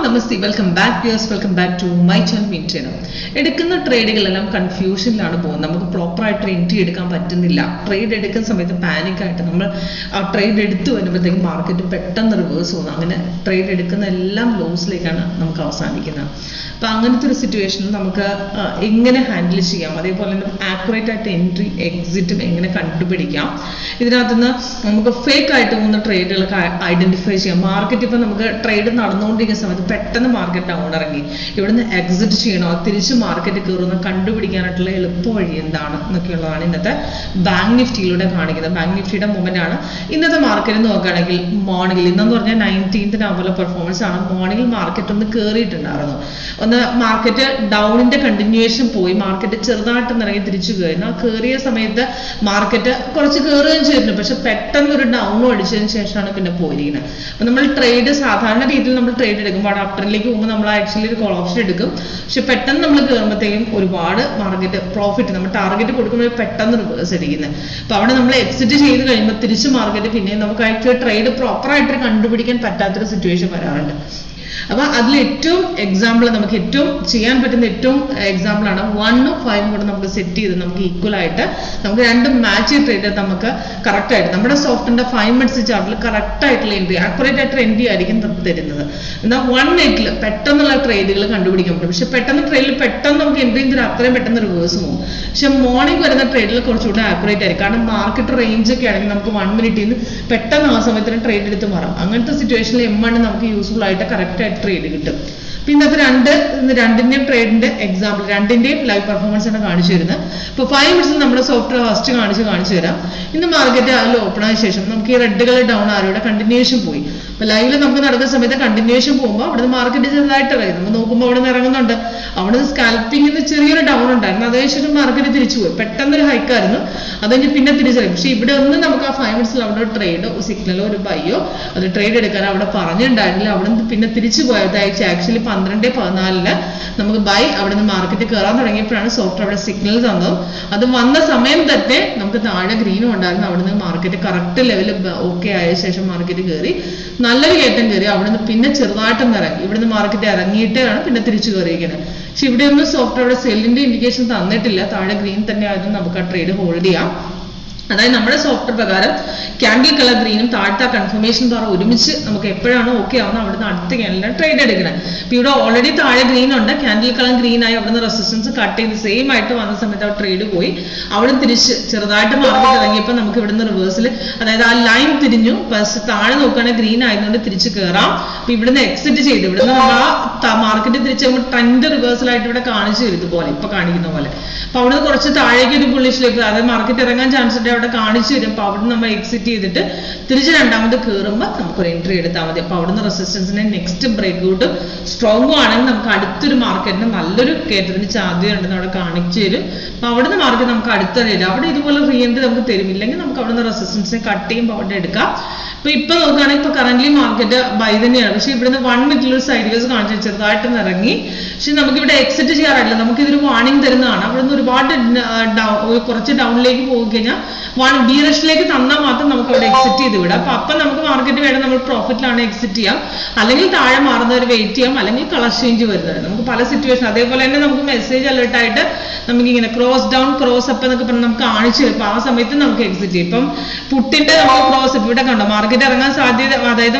Namaste, welcome back viewers, welcome back to my channel Vintrainer. എടുക്കുന്ന ട്രേഡുകളെല്ലാം കൺഫ്യൂഷനിലാണ് പോകുന്നത്. നമുക്ക് proper ആയിട്ട് എൻട്രി എടുക്കാൻ പറ്റുന്നില്ല. ട്രേഡ് എടുക്കുന്ന സമയത്ത് പാനിക് ആയിട്ട് നമ്മൾ ആ ട്രേഡ് എടുത്തു വരുമ്പോഴത്തേക്കും മാർക്കറ്റ് പെട്ടെന്ന് റിവേഴ്സ് പോകുന്നു. അങ്ങനെ ട്രേഡ് എടുക്കുന്ന എല്ലാം ലോസിലേക്കാണ് നമുക്ക് അവസാനിക്കുന്നത്. അപ്പോൾ അങ്ങനത്തെ ഒരു സിറ്റുവേഷനിൽ നമുക്ക് എങ്ങനെ ഹാൻഡിൽ ചെയ്യാം, അതേപോലെ തന്നെ ആക്യുറേറ്റ് ആയിട്ട് എൻട്രി എക്സിറ്റും എങ്ങനെ കണ്ടുപിടിക്കാം, ഇതിനകത്തുനിന്ന് നമുക്ക് ഫേക്ക് ആയിട്ട് പോകുന്ന ട്രേഡുകളൊക്കെ ഐഡന്റിഫൈ ചെയ്യാം. മാർക്കറ്റ് ഇപ്പം നമുക്ക് ട്രേഡ് നടന്നുകൊണ്ടിരിക്കുന്ന സമയത്ത് പെട്ടെന്ന് മാർക്കറ്റ് ഡൗൺ ഇറങ്ങി ഇവിടുന്ന് എക്സിറ്റ് ചെയ്യണോ തിരിച്ച് മാർക്കറ്റ് കയറുന്ന കണ്ടുപിടിക്കാനായിട്ടുള്ള എളുപ്പ വഴി എന്താണ് എന്നൊക്കെയുള്ളതാണ് ഇന്നത്തെ ബാങ്ക് നിഫ്റ്റിയിലൂടെ കാണിക്കുന്നത്. ബാങ്ക് നിഫ്റ്റിയുടെ മൂവ്മെന്റ് ആണ് ഇന്നത്തെ മാർക്കറ്റ് നോക്കുകയാണെങ്കിൽ. മോർണിംഗിൽ ഇന്നെന്ന് പറഞ്ഞാൽ 19th നവംബറിലെ പെർഫോമൻസ് ആണ്. മോർണിംഗിൽ മാർക്കറ്റ് ഒന്ന് കയറിയിട്ടുണ്ടായിരുന്നു. ഒന്ന് മാർക്കറ്റ് ഡൗണിന്റെ കണ്ടിന്യൂവേഷൻ പോയി മാർക്കറ്റ് ചെറുതായിട്ട് ഇറങ്ങി തിരിച്ചു കയറുന്നു. ആ കയറിയ സമയത്ത് മാർക്കറ്റ് കുറച്ച് കയറുകയും ചെയ്തിരുന്നു. പക്ഷെ പെട്ടെന്ന് ഒരു ഡൗണും അടിച്ചതിന് ശേഷമാണ് പിന്നെ പോയിരിക്കുന്നത്. അപ്പൊ നമ്മൾ ട്രേഡ് സാധാരണ രീതിയിൽ നമ്മൾ ട്രേഡ് എടുക്കുമ്പോൾ അപ് ട്രെൻഡിലേക്ക് പോകുമ്പോൾ നമ്മൾ ആക്ച്വലി ഒരു കോൾ ഓപ്ഷൻ എടുക്കും. പക്ഷെ പെട്ടെന്ന് നമ്മൾ കയറുമ്പോഴത്തേക്കും ഒരുപാട് മാർക്കറ്റ് പ്രോഫിറ്റ് നമ്മൾ ടാർഗറ്റ് കൊടുക്കുമ്പോൾ പെട്ടെന്ന് റിവേഴ്സ് അടിക്കുന്നത്. അപ്പൊ അവിടെ നമ്മൾ എക്സിറ്റ് ചെയ്ത് കഴിയുമ്പോൾ തിരിച്ച് മാർക്കറ്റ് പിന്നെയും നമുക്ക് ആക്ച്വലി ട്രേഡ് പ്രോപ്പറായിട്ട് കണ്ടുപിടിക്കാൻ പറ്റാത്തൊരു സിറ്റുവേഷൻ വരാറുണ്ട്. അപ്പൊ അതിൽ ഏറ്റവും എക്സാമ്പിൾ നമുക്ക് ഏറ്റവും ചെയ്യാൻ പറ്റുന്ന ഏറ്റവും എക്സാമ്പിൾ ആണ് 1ഉം 5ഉം കൂടെ നമുക്ക് സെറ്റ് ചെയ്ത് നമുക്ക് ഈക്വൽ ആയിട്ട് നമുക്ക് രണ്ടും മാച്ച് ട്രേഡ് നമുക്ക് കറക്റ്റ് ആയിട്ട് നമ്മുടെ സോഫ്റ്റിന്റെ 5 മിനിറ്റ്സ് ചാർട്ടിൽ കറക്റ്റ് ആയിട്ടുള്ള എൻട്രി ആക്യുറേറ്റ് ആയിട്ട് എൻട്രി ആയിരിക്കും തരുന്നത്. എന്നാൽ 1 മിനിറ്റിൽ പെട്ടെന്നുള്ള ട്രേഡുകൾ കണ്ടുപിടിക്കാൻ പറ്റും. പക്ഷെ പെട്ടെന്ന് ട്രേഡിൽ പെട്ടെന്ന് നമുക്ക് എൻട്രി ചെയ്തിട്ട് അത്രയും പെട്ടെന്ന് റിവേഴ്സ് പോകും. പക്ഷെ മോർണിംഗ് വരുന്ന ട്രേഡിൽ കുറച്ചുകൂടെ ആക്യുറേറ്റ് ആയിരിക്കും. കാരണം മാർക്കറ്റ് റേഞ്ച് ഒക്കെ ആണെങ്കിൽ നമുക്ക് 1 മിനിറ്റിൽ നിന്ന് പെട്ടെന്ന് ആ സമയത്തിന് ട്രേഡ് എടുത്ത് മാറാം. അങ്ങനത്തെ സിറ്റുവേഷനിൽ M1 നമുക്ക് യൂസ്ഫുൾ ആയിട്ട് കറക്റ്റ് ആയിട്ട് ട്രേഡ് കിട്ടും. ഇന്നത്തെ രണ്ടിന്റെയും ട്രേഡിന്റെ എക്സാമ്പിൾ രണ്ടിന്റെയും ലൈവ് പെർഫോമൻസ് ആണ് കാണിച്ചു തരുന്നത്. ഇപ്പൊ 5 മിനിറ്റ്സിൽ നമ്മുടെ സോഫ്റ്റ്വെയർ ഫസ്റ്റ് കാണിച്ചു തരാം. ഇന്ന് മാർക്കറ്റ് അതിൽ ഓപ്പൺ ആയ ശേഷം നമുക്ക് ഈ റെഡ് കളർ ഡൗൺ ആരോടെ കണ്ടിന്യൂഷൻ പോയി. അപ്പൊ ലൈവില് നമുക്ക് നടക്കുന്ന സമയത്ത് കണ്ടിന്യൂഷൻ പോകുമ്പോൾ അവിടെ മാർക്കറ്റ് ചെറുതായിട്ട് ഇറങ്ങി നമ്മൾ നോക്കുമ്പോൾ അവിടെ നിന്ന് ഇറങ്ങുന്നുണ്ട്. അവിടെ സ്കാൽപ്പിങ്ങിന് ചെറിയൊരു ഡൗൺ ഉണ്ടായിരുന്നു. അതിനുശേഷം മാർക്കറ്റ് തിരിച്ചു പോയി. പെട്ടെന്നൊരു ഹൈക്കായിരുന്നു. അത് കഴിഞ്ഞ് പിന്നെ തിരിച്ചറിയും. പക്ഷെ ഇവിടെ ഒന്നും നമുക്ക് ആ 5 മിനിറ്റ്സിൽ അവിടെ ഒരു ട്രേഡോ സിഗ്നലോ ഒരു ബൈയോ അത് ട്രേഡ് എടുക്കാനോ അവിടെ പറഞ്ഞിട്ടുണ്ടായിരുന്നില്ല. അവിടെ നിന്ന് പിന്നെ തിരിച്ചു പോയത് ആക്ച്വലി 12:14 നമുക്ക് ബൈ അവിടെ നിന്ന് മാർക്കറ്റ് കയറാൻ തുടങ്ങിയപ്പോഴാണ് സോഫ്റ്റ്വെയർ അവിടെ സിഗ്നൽ തന്നത്. അത് വന്ന സമയം തന്നെ നമുക്ക് താഴെ ഗ്രീനും ഉണ്ടായിരുന്നു. അവിടെ നിന്ന് മാർക്കറ്റ് കറക്റ്റ് ലെവൽ ഓക്കെ ആയ ശേഷം മാർക്കറ്റ് കയറി നല്ലൊരു കയറ്റം കയറി. അവിടെ നിന്ന് പിന്നെ ചെറുതായിട്ടൊന്ന് ഇറങ്ങി. ഇവിടുന്ന് മാർക്കറ്റ് ഇറങ്ങിയിട്ടാണ് പിന്നെ തിരിച്ചു കയറിയിരിക്കുന്നത്. പക്ഷെ ഇവിടെ ഒന്നും സോഫ്റ്റ്വെയർ സെല്ലിന്റെ ഇൻഡിക്കേഷൻ തന്നിട്ടില്ല. താഴെ ഗ്രീൻ തന്നെ ആയിരുന്നു. നമുക്ക് ആ ട്രേഡ് ഹോൾഡ് ചെയ്യാം. അതായത് നമ്മുടെ സോഫ്റ്റ്വെയർ പ്രകാരം ക്യാൻഡിൽ കളർ ഗ്രീനും താഴത്തെ കൺഫർമേഷൻ ద్వారా ഒരുമിച്ച് നമുക്ക് എപ്പോഴാണ് ഓക്കെ ആവുന്നത് അവിടുന്ന് അടുത്ത ക്യാൻഡിലാണ് ട്രേഡ് എടുക്കുന്നത്. അപ്പൊ ഇവിടെ ഓൾറെഡി താഴെ ഗ്രീൻ ഉണ്ട്. ക്യാൻഡിൽ കളർ ഗ്രീൻ ആയി അവിടുന്ന് റെസിസ്റ്റൻസ് കട്ട് ചെയ്ത് സെയിം ആയിട്ട് വന്ന സമയത്ത് ആ ട്രേഡ് പോയി. അവിടെ തിരിച്ച് ചെറുതായിട്ട് മാർക്കറ്റ് ഇറങ്ങിയപ്പോൾ നമുക്ക് ഇവിടുന്ന് റിവേഴ്സിൽ അതായത് ആ ലൈൻ തിരിഞ്ഞു. പക്ഷെ താഴെ നോക്കുകയാണെങ്കിൽ ഗ്രീൻ ആയതുകൊണ്ട് തിരിച്ച് കയറാം. അപ്പൊ ഇവിടുന്ന് എക്സിറ്റ് ചെയ്ത് ഇവിടുന്ന് നമ്മൾ ആ മാർക്കറ്റ് തിരിച്ച് ട്രെൻഡ് റിവേഴ്സലായിട്ട് ഇവിടെ കാണിച്ചു തരും. ഇതുപോലെ ഇപ്പൊ കാണിക്കുന്ന പോലെ. അപ്പൊ അവിടുന്ന് കുറച്ച് താഴേക്ക് ഒരു ബുള്ളിഷിലേക്ക് അതായത് മാർക്കറ്റ് ഇറങ്ങാൻ ചാൻസ് ഉണ്ട് അവിടെ കാണിച്ചു തരും. അപ്പൊ അവിടുന്ന് നമ്മൾ എക്സിറ്റ് ചെയ്തിട്ട് തിരിച്ച് രണ്ടാമത് കയറുമ്പോൾ നമുക്കൊരു എൻട്രി എടുത്താൽ മതി. അപ്പൊ അവിടുന്ന് റെസിസ്റ്റൻസിന്റെ നെക്സ്റ്റ് ബ്രേക്ക് ഔട്ടും സ്ട്രോങ്ങും ആണെങ്കിൽ നമുക്ക് അടുത്തൊരു മാർക്കറ്റിന് നല്ലൊരു കയറ്റത്തിന് സാധ്യത ഉണ്ടെന്ന് അവിടെ കാണിച്ചു തരും. അപ്പൊ അവിടുന്ന് മാർക്കറ്റ് നമുക്ക് അടുത്തറിയില്ല. അവിടെ ഇതുപോലെ റീ എൻട്രി നമുക്ക് തരുമില്ലെങ്കിൽ നമുക്ക് അവിടുന്ന് റെസിസ്റ്റൻസിനെ കട്ട് ചെയ്യുമ്പോൾ അവിടെ എടുക്കാം. ഇപ്പൊ നോക്കുകയാണെങ്കിൽ ഇപ്പൊ കറന്റ് മാർക്കറ്റ് ബൈ തന്നെയാണ്. പക്ഷെ ഇവിടുന്ന് 1 മിനിറ്റിൽ ഒരു സൈഡ് വേസ് കാണിച്ചു ചെറുതായിട്ട് ഇറങ്ങി. പക്ഷെ നമുക്ക് ഇവിടെ എക്സിറ്റ് ചെയ്യാറില്ല. നമുക്ക് ഇതൊരു വാർണിംഗ് തരുന്നതാണ്. അവിടുന്ന് ഒരുപാട് കുറച്ച് ഡൗണിലേക്ക് പോയി കഴിഞ്ഞാൽ ബീറഷിലേക്ക് തന്നാൽ മാത്രം നമുക്ക് അവിടെ എക്സിറ്റ് ചെയ്ത് വിടാം. അപ്പൊ നമുക്ക് മാർക്കറ്റ് വേണം നമ്മൾ പ്രോഫിറ്റിലാണ് എക്സിറ്റ് ചെയ്യാം. അല്ലെങ്കിൽ താഴെ മാറുന്നവർ വെയിറ്റ് ചെയ്യാം. അല്ലെങ്കിൽ കളർ ചേഞ്ച് വരുന്നത് നമുക്ക് പല സിറ്റുവേഷൻ. അതേപോലെ തന്നെ നമുക്ക് മെസ്സേജ് അലേർട്ട് ആയിട്ട് നമുക്ക് ഇങ്ങനെ ക്രോസ് ഡൗൺ ക്രോസ് അപ്പ് എന്നൊക്കെ പറഞ്ഞ് നമുക്ക് കാണിച്ചു തരും. അപ്പൊ ആ സമയത്ത് നമുക്ക് എക്സിറ്റ് ചെയ്യും. ഇപ്പം പുട്ടിന്റെ നമുക്ക് ക്രോസ് അപ്പ് ഇവിടെ കണ്ടോ മാർക്കറ്റ് ഇറങ്ങാൻ സാധ്യത അതായത്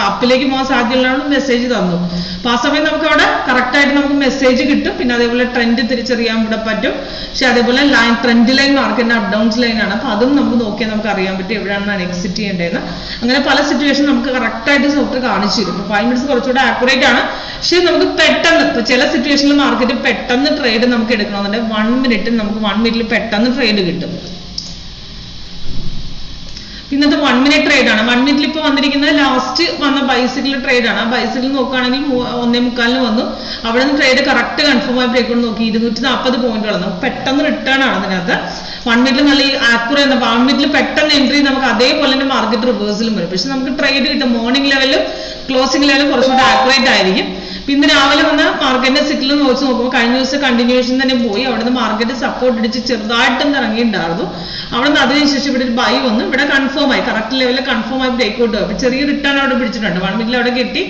അപ്പിലേക്ക് പോകാൻ സാധ്യതയുള്ളതാണ് മെസ്സേജ് തന്നു. അപ്പൊ ആ സമയം നമുക്ക് അവിടെ കറക്റ്റ് ആയിട്ട് നമുക്ക് മെസ്സേജ് കിട്ടും. പിന്നെ അതേപോലെ ട്രെൻഡ് തിരിച്ചറിയാൻ ഇവിടെ പറ്റും. പക്ഷെ അതേപോലെ ലൈൻ ട്രെൻഡ് ലൈൻ മാർക്കറ്റിന്റെ അപ് ഡൗൺസ് ലൈൻ ആണ്. അപ്പൊ അതും നമുക്ക് നോക്കിയാൽ നമുക്ക് അറിയാൻ പറ്റും എവിടെയാണ് എക്സിറ്റ് ചെയ്യേണ്ടതെന്ന്. അങ്ങനെ പല സിറ്റുവേഷൻ നമുക്ക് കറക്റ്റ് ആയിട്ട് സോഫ്റ്റ്വെയർ കാണിച്ചു തരും. 5 മിനിറ്റ്സ് കുറച്ചുകൂടെ ആക്യുറേറ്റ് ആണ്. പക്ഷെ നമുക്ക് പെട്ടെന്ന് ഇപ്പൊ ചില സിറ്റുവേഷനിൽ മാർക്കറ്റ് പെട്ടെന്ന് ട്രേഡ് നമുക്ക് എടുക്കണമെന്നുണ്ടെങ്കിൽ 1 മിനിറ്റിൽ നമുക്ക് 1 മിനിറ്റിൽ പെട്ടെന്ന് ട്രേഡ് കിട്ടും. ഇന്നത്തെ 1 മിനിറ്റ് ട്രേഡ് ആണ്. 1 മിനിറ്റിൽ ഇപ്പൊ വന്നിരിക്കുന്നത് ലാസ്റ്റ് വന്ന ബൈസിക്കിൾ ട്രേഡ് ആണ്. ആ ബൈസിക്കിൾ നോക്കുകയാണെങ്കിൽ 1:45 വന്നു. അവിടെ നിന്ന് ട്രേഡ് കറക്റ്റ് കൺഫേം ആയി ബ്രേക്ക് ഔട്ട് നോക്കി 240 പോയിന്റ് വളർന്നു. പെട്ടെന്ന് റിട്ടേൺ ആണ് അതിനകത്ത്. 1 മിനിറ്റിൽ നല്ല ആക്യുറേറ്റ് 1 മിനിറ്റിൽ പെട്ടെന്ന് എൻട്രി നമുക്ക് അതേപോലെ തന്നെ മാർക്കറ്റ് റിവേഴ്സിലും വരും. പക്ഷെ നമുക്ക് ട്രേഡ് കിട്ടും. മോർണിംഗ് ലെവലും ക്ലോസിംഗ് ലെവലും കുറച്ചുകൂടെ ആക്യുറേറ്റ് ആയിരിക്കും. ഇന്ന് രാവിലെ വന്ന മാർക്കറ്റിന്റെ സിഗ്നൽ നോക്കി നോക്കുമ്പോൾ കഴിഞ്ഞ ദിവസം കണ്ടിന്യൂഷൻ തന്നെ പോയി. അവിടുന്ന് മാർക്കറ്റ് സപ്പോർട്ട് അടിച്ച് ചെറുതായിട്ടൊന്ന് ഇറങ്ങിയിട്ടുണ്ടായിരുന്നു. അവിടെ നിന്ന് അതിനുശേഷം ഇവിടെ ഒരു ബൈ വന്നു, ഇവിടെ കൺഫേം ആയി, കറക്റ്റ് ലെവലിൽ കൺഫേം ആയി ബ്രേക്ക് ഔട്ട്. അപ്പൊ ചെറിയ റിട്ടേൺ അവിടെ പിടിച്ചിട്ടുണ്ട്, 1 മിനിറ്റിൽ അവിടെ കിട്ടി.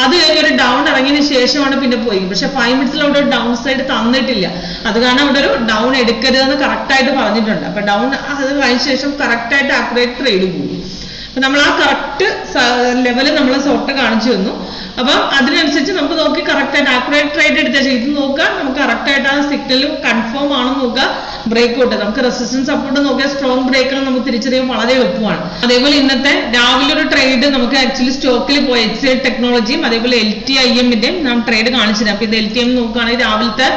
അത് കഴിഞ്ഞ് ഒരു ഡൗൺ ഇറങ്ങിയതിന് ശേഷമാണ് പിന്നെ പോയി. പക്ഷെ 5 മിനിറ്റ്സിൽ അവിടെ ഒരു ഡൗൺ സൈഡ് തന്നിട്ടില്ല. അത് കാരണം അവിടെ ഒരു ഡൗൺ എടുക്കരുതെന്ന് കറക്റ്റ് ആയിട്ട് പറഞ്ഞിട്ടുണ്ട്. അപ്പൊ ഡൗൺ അത് കഴിഞ്ഞ ശേഷം കറക്റ്റ് ആയിട്ട് ആക്യുറേറ്റ് ട്രേഡ് പോകും. അപ്പൊ നമ്മൾ ആ കറക്റ്റ് ലെവല് നമ്മൾ സോർട്ട് കാണിച്ചു തന്നു. അപ്പൊ അതിനനുസരിച്ച് നമുക്ക് നോക്കി കറക്റ്റ് ആയിട്ട് ആക്യുറേറ്റ് ട്രേഡ് എടുത്താൽ ചെയ്ത് നോക്കുക. നമുക്ക് കറക്റ്റ് ആയിട്ട് ആ സിഗ്നൽ കൺഫേം ആണെന്ന് നോക്കുക. ബ്രേക്ക് ഔട്ട് നമുക്ക് റെസിസ്റ്റൻസ് സപ്പോർട്ട് നോക്കിയാൽ സ്ട്രോങ് ബ്രേക്കുകൾ നമുക്ക് തിരിച്ചറിയാൻ വളരെ എളുപ്പമാണ്. അതേപോലെ ഇന്നത്തെ രാവിലെ ഒരു ട്രേഡ് നമുക്ക് ആക്ച്വലി സ്റ്റോക്കിൽ പോയി HCL ടെക്നോളജിയും അതേപോലെ LTIMന്റെയും നാം ട്രേഡ് കാണിച്ചിരുന്നു. അപ്പൊ ഇത് LTIM നോക്കുകയാണെങ്കിൽ രാവിലത്തെ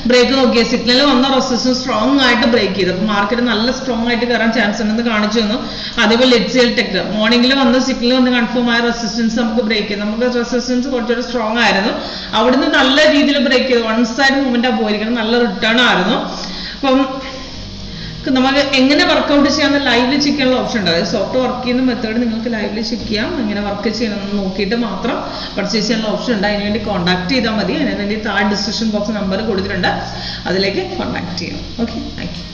ബ്രേക്ക് നോക്കിയ സിഗ്നൽ വന്ന റെസിസ്റ്റൻസ് സ്ട്രോങ് ആയിട്ട് ബ്രേക്ക് ചെയ്തു. അപ്പൊ മാർക്കറ്റ് നല്ല സ്ട്രോങ് ആയിട്ട് കയറാൻ ചാൻസ് ഉണ്ടെന്ന് കാണിച്ചു തന്നു. അതേപോലെ HCL ടെക് മോർണിംഗിൽ വന്ന സിഗ്നൽ വന്ന് കൺഫേം ആയ റെസിസ്റ്റൻസ് നമുക്ക് ബ്രേക്ക് ചെയ്തു. നമുക്ക് റെസിസ്റ്റൻസ് കുറച്ചുകൂടി സ്ട്രോങ് ആയിരുന്നു. അവിടുന്ന് നല്ല രീതിയിൽ ബ്രേക്ക് ചെയ്തു. 1 സൈഡ് മൂവ്മെന്റ് ആ പോയിരിക്കണം, നല്ല റിട്ടേൺ ആയിരുന്നു. അപ്പം നമുക്ക് എങ്ങനെ വർക്ക്ഔട്ട് ചെയ്യാമെന്ന് ലൈവില് ചെക്ക് ചെയ്യാനുള്ള ഓപ്ഷൻ ഉണ്ട്. അതായത് സോഫ്റ്റ് വർക്ക് ചെയ്യുന്ന മെത്തേഡ് നിങ്ങൾക്ക് ലൈവില് ചെക്ക് ചെയ്യാം. എങ്ങനെ വർക്ക് ചെയ്യണമെന്ന് നോക്കിയിട്ട് മാത്രം പർച്ചേസ് ചെയ്യാനുള്ള ഓപ്ഷൻ ഉണ്ട്. അതിനുവേണ്ടി കോൺടാക്ട് ചെയ്താൽ മതി. അതിനുവേണ്ടി താഴെ ഡിസ്ക്രിപ്ഷൻ ബോക്സ് നമ്പർ കൊടുത്തിട്ടുണ്ട്, അതിലേക്ക് കോൺടാക്ട് ചെയ്യാം. Okay, thank you.